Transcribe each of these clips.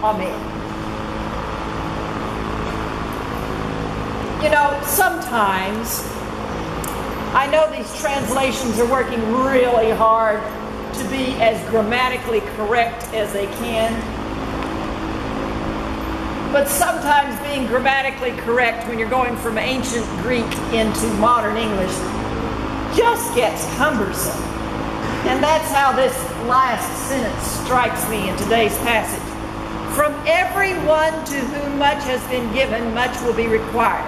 Amen. You know, sometimes I know these translations are working really hard to be as grammatically correct as they can. But sometimes being grammatically correct when you're going from ancient Greek into modern English just gets cumbersome. And that's how this last sentence strikes me in today's passage. From everyone to whom much has been given, much will be required.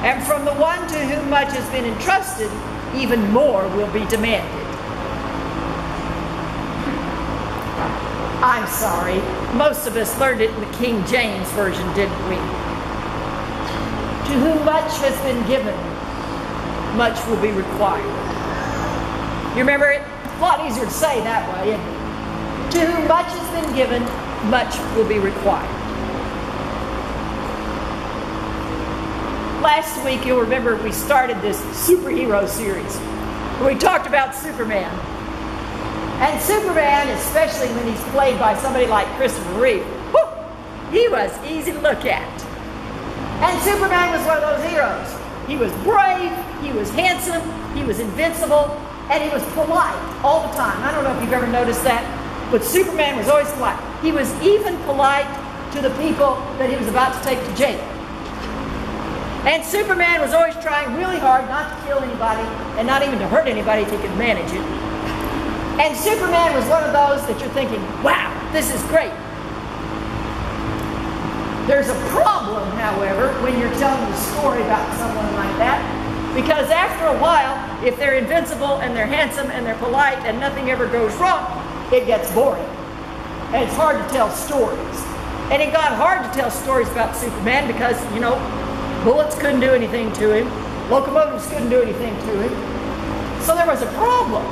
And from the one to whom much has been entrusted, even more will be demanded. I'm sorry, most of us learned it in the King James Version, didn't we? To whom much has been given, much will be required. You remember it? It's a lot easier to say that way, isn't it? To whom much has been given, much will be required. Last week, you'll remember we started this superhero series. We talked about Superman. And Superman, especially when he's played by somebody like Christopher Reeve, whew, he was easy to look at. And Superman was one of those heroes. He was brave, he was handsome, he was invincible, and he was polite all the time. I don't know if you've ever noticed that, but Superman was always polite. He was even polite to the people that he was about to take to jail. And Superman was always trying really hard not to kill anybody and not even to hurt anybody if he could manage it. And Superman was one of those that you're thinking, wow, this is great. There's a problem, however, when you're telling a story about someone like that, because after a while, if they're invincible and they're handsome and they're polite and nothing ever goes wrong, it gets boring. And it's hard to tell stories. And it got hard to tell stories about Superman because, you know, bullets couldn't do anything to him. Locomotives couldn't do anything to him. So there was a problem.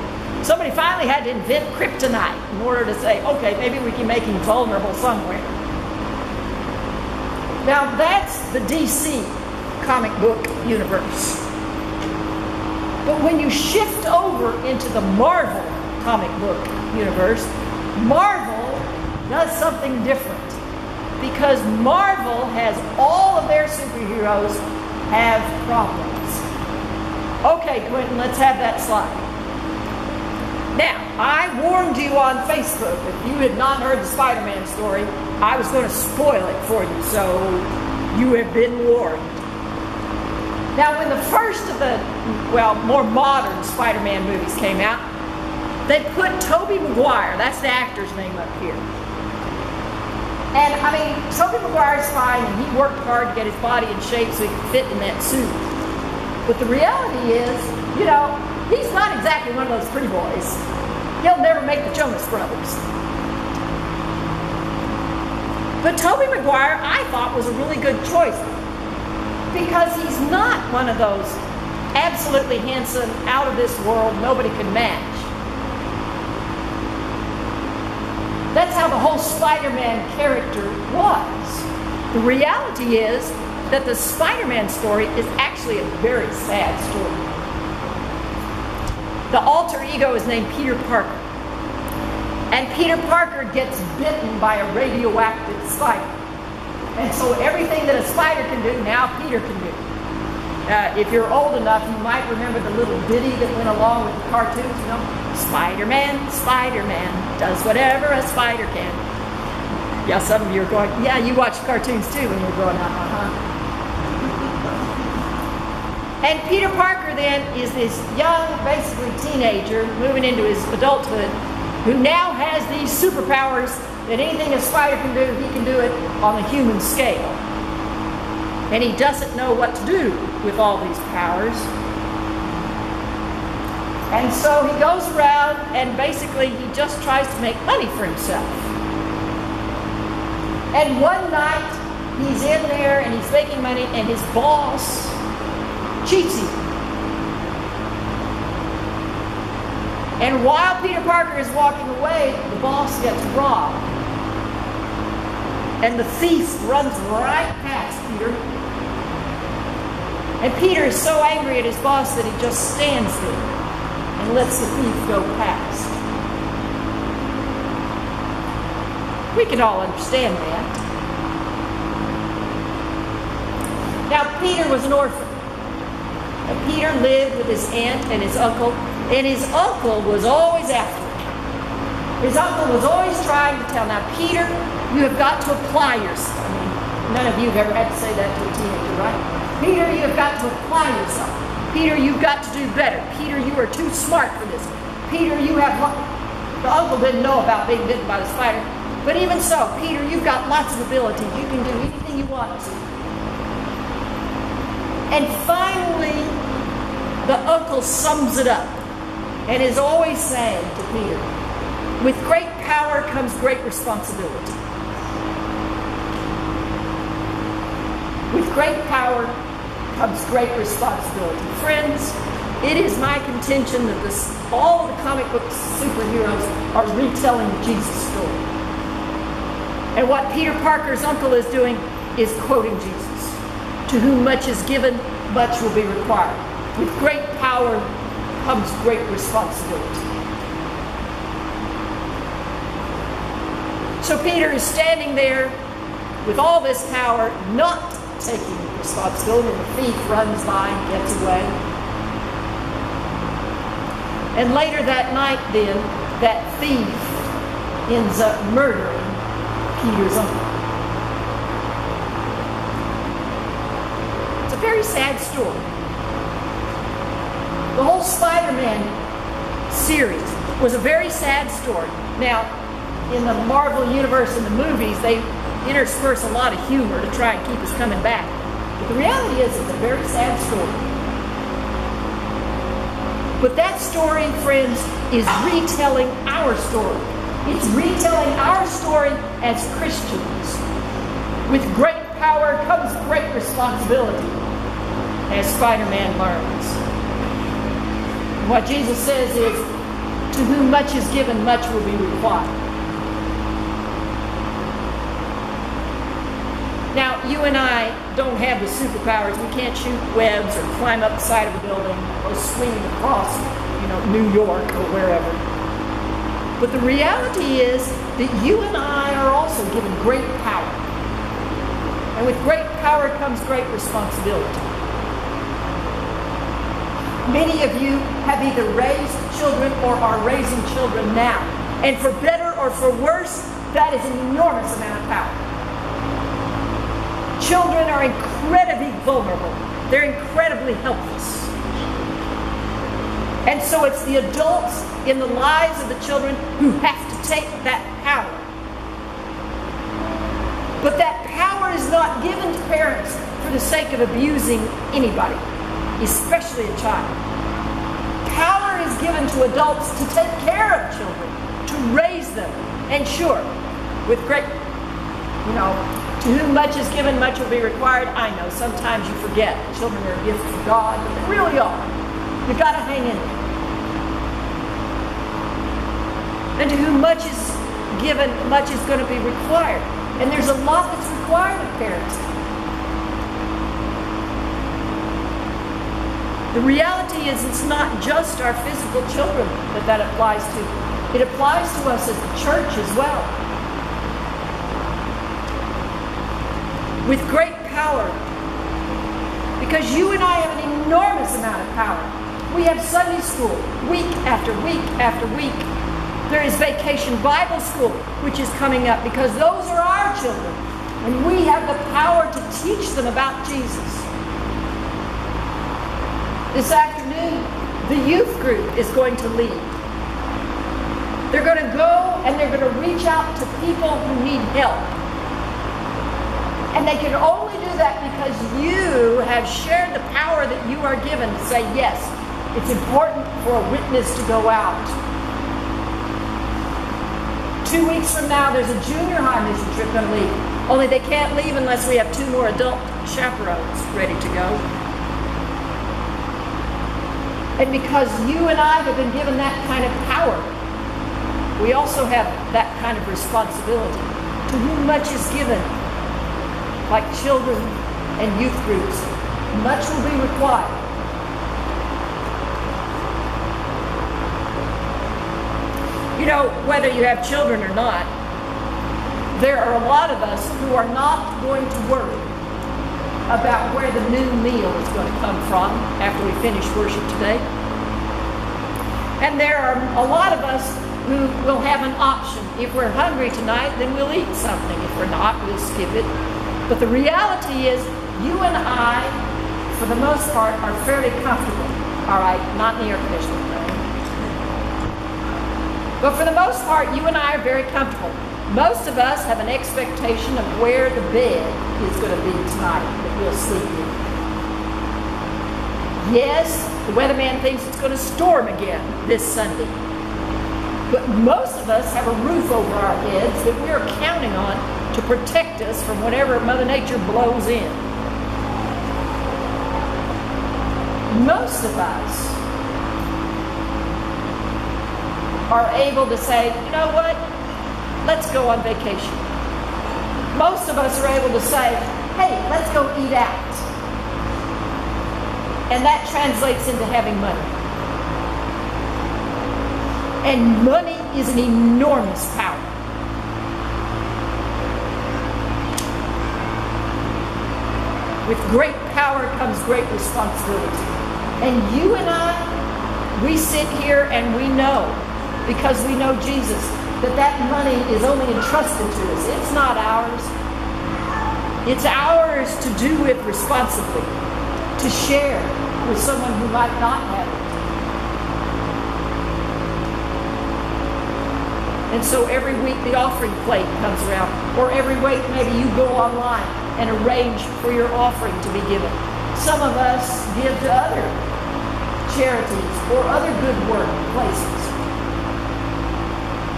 Somebody finally had to invent kryptonite in order to say, okay, maybe we can make him vulnerable somewhere. Now that's the DC comic book universe. But when you shift over into the Marvel comic book universe, Marvel does something different. Because Marvel has all of their superheroes have problems. Okay, Quentin, let's have that slide. Now, I warned you on Facebook, if you had not heard the Spider-Man story, I was going to spoil it for you, so you have been warned. Now, when the first of the, well, more modern Spider-Man movies came out, they put Tobey Maguire, that's the actor's name up here. And, I mean, Tobey Maguire's fine, and he worked hard to get his body in shape so he could fit in that suit. But the reality is, you know, he's not exactly one of those pretty boys. He'll never make the Jonas Brothers. But Tobey Maguire, I thought, was a really good choice because he's not one of those absolutely handsome, out of this world, nobody can match. That's how the whole Spider-Man character was. The reality is that the Spider-Man story is actually a very sad story. The alter ego is named Peter Parker. And Peter Parker gets bitten by a radioactive spider. And so everything that a spider can do, now Peter can do. If you're old enough, you might remember the little ditty that went along with the cartoons, you know, Spider-Man, Spider-Man, does whatever a spider can. Yeah, some of you are going, yeah, you watched cartoons too when you were growing up, And Peter Parker then is this young, basically teenager, moving into his adulthood, who now has these superpowers that anything a spider can do, he can do it on a human scale. And he doesn't know what to do with all these powers. And so he goes around and basically he just tries to make money for himself. And one night he's in there and he's making money and his boss cheats him. And while Peter Parker is walking away, the boss gets robbed. And the thief runs right past Peter. And Peter is so angry at his boss that he just stands there and lets the thief go past. We can all understand that. Now, Peter was an orphan. And Peter lived with his aunt and his uncle was always after him. His uncle was always trying to tell, now, Peter, you have got to apply yourself. I mean, none of you have ever had to say that to a teenager, right? Peter, you have got to apply yourself. Peter, you've got to do better. Peter, you are too smart for this. Peter, you have... The uncle didn't know about being bitten by the spider. But even so, Peter, you've got lots of ability. You can do anything you want to. And finally, the uncle sums it up and is always saying to Peter, with great power comes great responsibility. With great power comes great responsibility. Friends, it is my contention that all of the comic book superheroes are retelling Jesus' story. And what Peter Parker's uncle is doing is quoting Jesus. To whom much is given, much will be required. With great power comes great responsibility. So Peter is standing there with all this power, not taking responsibility, and the thief runs by and gets away. And later that night then, that thief ends up murdering Peter's uncle. It's a very sad story. The whole Spider-Man series was a very sad story. Now, in the Marvel universe, in the movies, they intersperse a lot of humor to try and keep us coming back. But the reality is, it's a very sad story. But that story, friends, is retelling our story. It's retelling our story as Christians. With great power comes great responsibility, as Spider-Man learns. And what Jesus says is, to whom much is given, much will be required. Now, you and I don't have the superpowers. We can't shoot webs or climb up the side of a building or swing across, New York or wherever. But the reality is that you and I are also given great power. And with great power comes great responsibility. Many of you have either raised children or are raising children now. And for better or for worse, that is an enormous amount of power. Children are incredibly vulnerable. They're incredibly helpless. And so it's the adults in the lives of the children who have to take that power. But that power is not given to parents for the sake of abusing anybody, especially a child. Power is given to adults to take care of children, to raise them. And sure, with great, to whom much is given, much will be required. I know, sometimes you forget children are a gift from God, but they really are. You've got to hang in there. And to whom much is given, much is going to be required. And there's a lot that's required of parents. The reality is it's not just our physical children that applies to. It applies to us as the church as well. With great power, because you and I have an enormous amount of power. We have Sunday school week after week after week. There is Vacation Bible School, which is coming up, because those are our children. And we have the power to teach them about Jesus. This afternoon, the youth group is going to lead. They're going to go and they're going to reach out to people who need help. And they can only do that because you have shared the power that you are given to say, yes, it's important for a witness to go out. 2 weeks from now, there's a junior high mission trip going to leave. Only they can't leave unless we have 2 more adult chaperones ready to go. And because you and I have been given that kind of power, we also have that kind of responsibility. To whom much is given, like children and youth groups, much will be required. Whether you have children or not, there are a lot of us who are not going to worry about where the new meal is going to come from after we finish worship today. And there are a lot of us who will have an option. If we're hungry tonight, then we'll eat something. If we're not, we'll skip it. But the reality is, you and I, for the most part, are fairly comfortable. All right, not in the air conditioning, though. But for the most part, you and I are very comfortable. Most of us have an expectation of where the bed is going to be tonight that we'll sleep in. Yes, the weatherman thinks it's going to storm again this Sunday. But most of us have a roof over our heads that we are counting on to protect us from whatever Mother Nature blows in. Most of us are able to say, you know what, let's go on vacation. Most of us are able to say, hey, let's go eat out. And that translates into having money. And money is an enormous power. With great power comes great responsibility. And you and I, we sit here and we know, because we know Jesus, that money is only entrusted to us. It's not ours. It's ours to do with responsibly, to share with someone who might not have it. And so every week the offering plate comes around, or every week maybe you go online and arrange for your offering to be given. Some of us give to other charities or other good work places.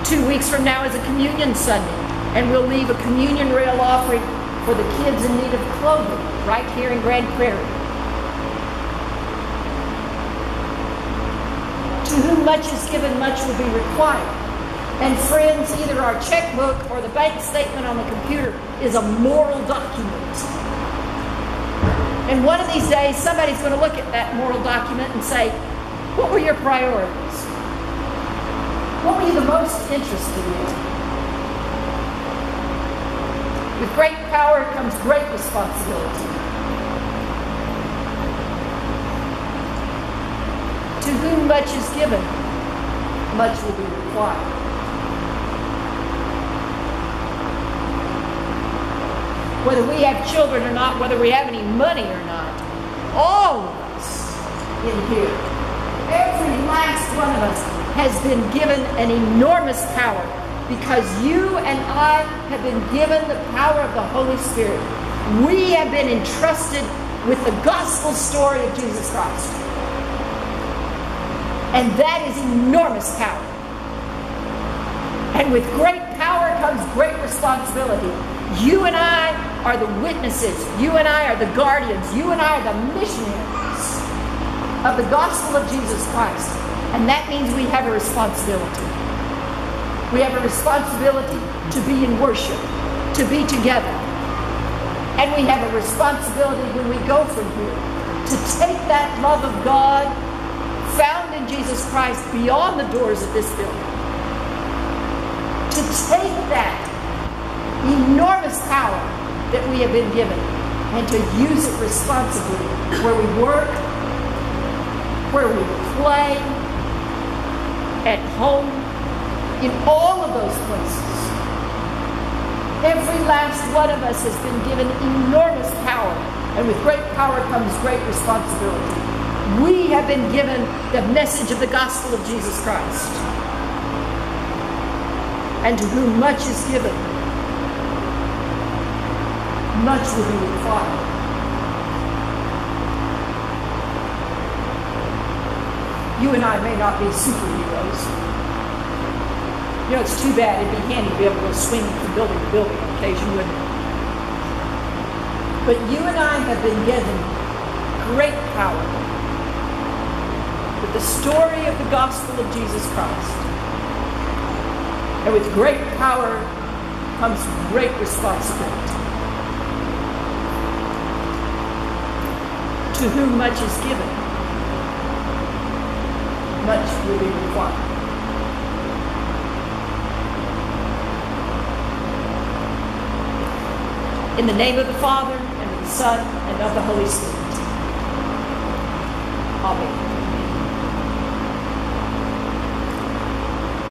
2 weeks from now is a communion Sunday, and we'll leave a communion rail offering for the kids in need of clothing right here in Grand Prairie. To whom much is given, much will be required. And friends, either our checkbook or the bank statement on the computer is a moral document. And one of these days, somebody's going to look at that moral document and say, what were your priorities? What were you the most interested in? With great power comes great responsibility. To whom much is given, much will be required. Whether we have children or not, whether we have any money or not, all of us in here, every last one of us has been given an enormous power, because you and I have been given the power of the Holy Spirit. We have been entrusted with the gospel story of Jesus Christ. And that is enormous power. And with great power comes great responsibility. You and I are the witnesses. You and I are the guardians. You and I are the missionaries of the gospel of Jesus Christ. And that means we have a responsibility. We have a responsibility to be in worship, to be together. And we have a responsibility when we go from here to take that love of God found in Jesus Christ beyond the doors of this building. To take that enormous power that we have been given and to use it responsibly where we work, where we play, at home, in all of those places. Every last one of us has been given enormous power, and with great power comes great responsibility. We have been given the message of the gospel of Jesus Christ. And to whom much is given, much will be required. You and I may not be superheroes. You know, it's too bad. It'd be handy to be able to go swinging from building to building on occasion, wouldn't it? But you and I have been given great power with the story of the gospel of Jesus Christ. And with great power comes great responsibility. To whom much is given, much will be required. In the name of the Father, and of the Son, and of the Holy Spirit. Amen.